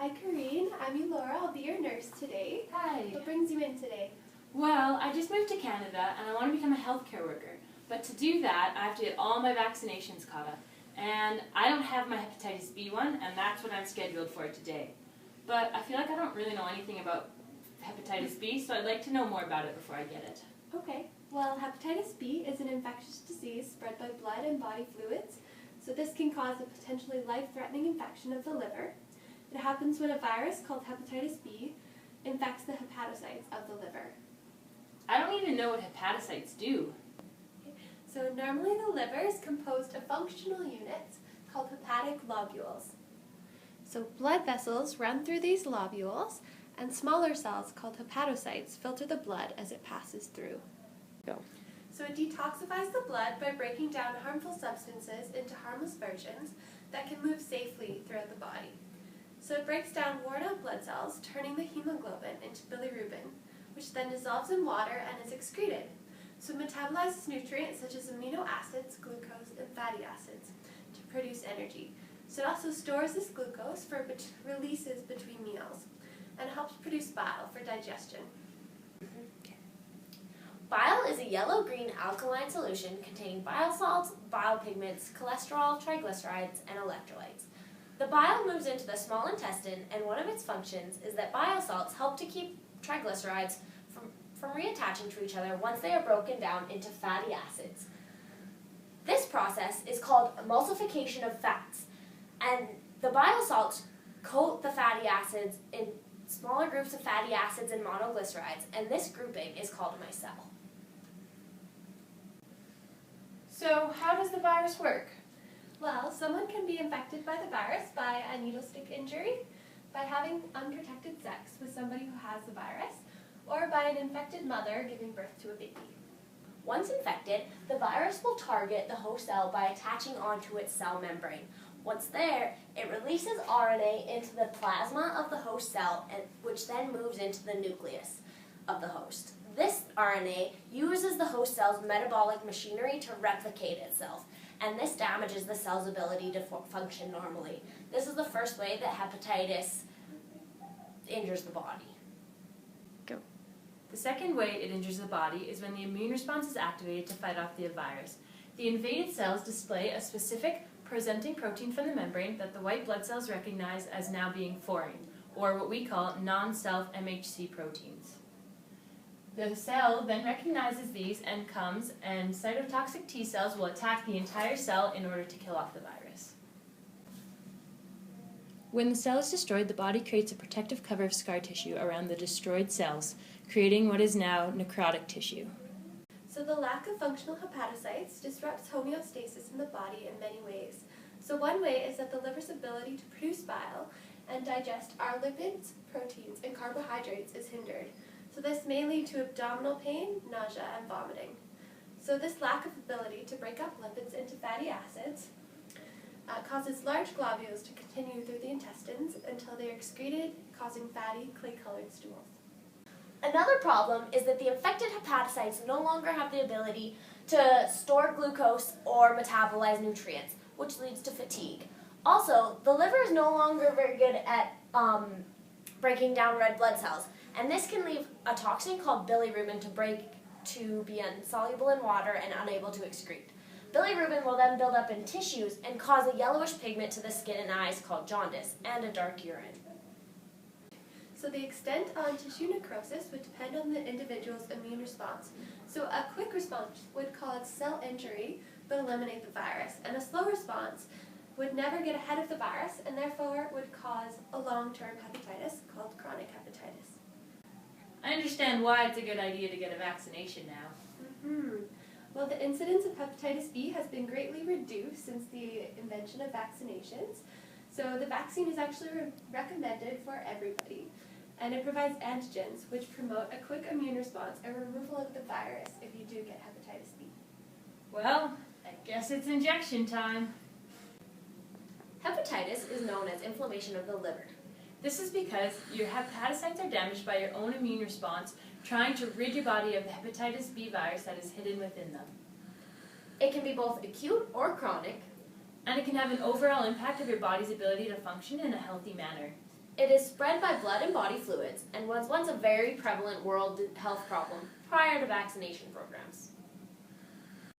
Hi, Coreen. I'm Elora. I'll be your nurse today. Hi. What brings you in today? Well, I just moved to Canada and I want to become a healthcare worker. But to do that, I have to get all my vaccinations caught up. And I don't have my hepatitis B one, and that's what I'm scheduled for today. But I feel like I don't really know anything about hepatitis B, so I'd like to know more about it before I get it. Okay. Well, hepatitis B is an infectious disease spread by blood and body fluids. So this can cause a potentially life-threatening infection of the liver. It happens when a virus called hepatitis B infects the hepatocytes of the liver. I don't even know what hepatocytes do. So normally the liver is composed of functional units called hepatic lobules. So blood vessels run through these lobules, and smaller cells called hepatocytes filter the blood as it passes through. So it detoxifies the blood by breaking down harmful substances into harmless versions that can move safely throughout the body. So it breaks down worn-out blood cells, turning the hemoglobin into bilirubin, which then dissolves in water and is excreted. So it metabolizes nutrients such as amino acids, glucose, and fatty acids to produce energy. So it also stores this glucose for releases between meals, and it helps produce bile for digestion. Bile is a yellow-green alkaline solution containing bile salts, bile pigments, cholesterol, triglycerides, and electrolytes. The bile moves into the small intestine, and one of its functions is that bile salts help to keep triglycerides from reattaching to each other once they are broken down into fatty acids. This process is called emulsification of fats, and the bile salts coat the fatty acids in smaller groups of fatty acids and monoglycerides, and this grouping is called a micelle. So how does the virus work? Well, someone can be infected by the virus by a needle stick injury, by having unprotected sex with somebody who has the virus, or by an infected mother giving birth to a baby. Once infected, the virus will target the host cell by attaching onto its cell membrane. Once there, it releases RNA into the plasma of the host cell, which then moves into the nucleus of the host. This RNA uses the host cell's metabolic machinery to replicate itself, and this damages the cell's ability to function normally. This is the first way that hepatitis injures the body. The second way it injures the body is when the immune response is activated to fight off the virus. The invaded cells display a specific presenting protein from the membrane that the white blood cells recognize as now being foreign, or what we call non-self MHC proteins. The cell then recognizes these and cytotoxic T cells will attack the entire cell in order to kill off the virus. When the cell is destroyed, the body creates a protective cover of scar tissue around the destroyed cells, creating what is now necrotic tissue. So the lack of functional hepatocytes disrupts homeostasis in the body in many ways. So one way is that the liver's ability to produce bile and digest our lipids, proteins, and carbohydrates is hindered. So this may lead to abdominal pain, nausea, and vomiting. So this lack of ability to break up lipids into fatty acids causes large globules to continue through the intestines until they are excreted, causing fatty, clay-colored stools. Another problem is that the infected hepatocytes no longer have the ability to store glucose or metabolize nutrients, which leads to fatigue. Also, the liver is no longer very good at breaking down red blood cells, and this can leave a toxin called bilirubin to be insoluble in water and unable to excrete. Bilirubin will then build up in tissues and cause a yellowish pigment to the skin and eyes called jaundice and a dark urine. So the extent on tissue necrosis would depend on the individual's immune response. So a quick response would cause cell injury but eliminate the virus, and a slow response would never get ahead of the virus and therefore would cause a long-term hepatitis called chronic hepatitis. I understand why it's a good idea to get a vaccination now. Well, the incidence of hepatitis B has been greatly reduced since the invention of vaccinations. So the vaccine is actually recommended for everybody, and it provides antigens which promote a quick immune response and removal of the virus if you do get hepatitis B. Well, I guess it's injection time. Hepatitis is known as inflammation of the liver. This is because your hepatocytes are damaged by your own immune response trying to rid your body of the hepatitis B virus that is hidden within them. It can be both acute or chronic, and it can have an overall impact of your body's ability to function in a healthy manner. It is spread by blood and body fluids and was once a very prevalent world health problem prior to vaccination programs.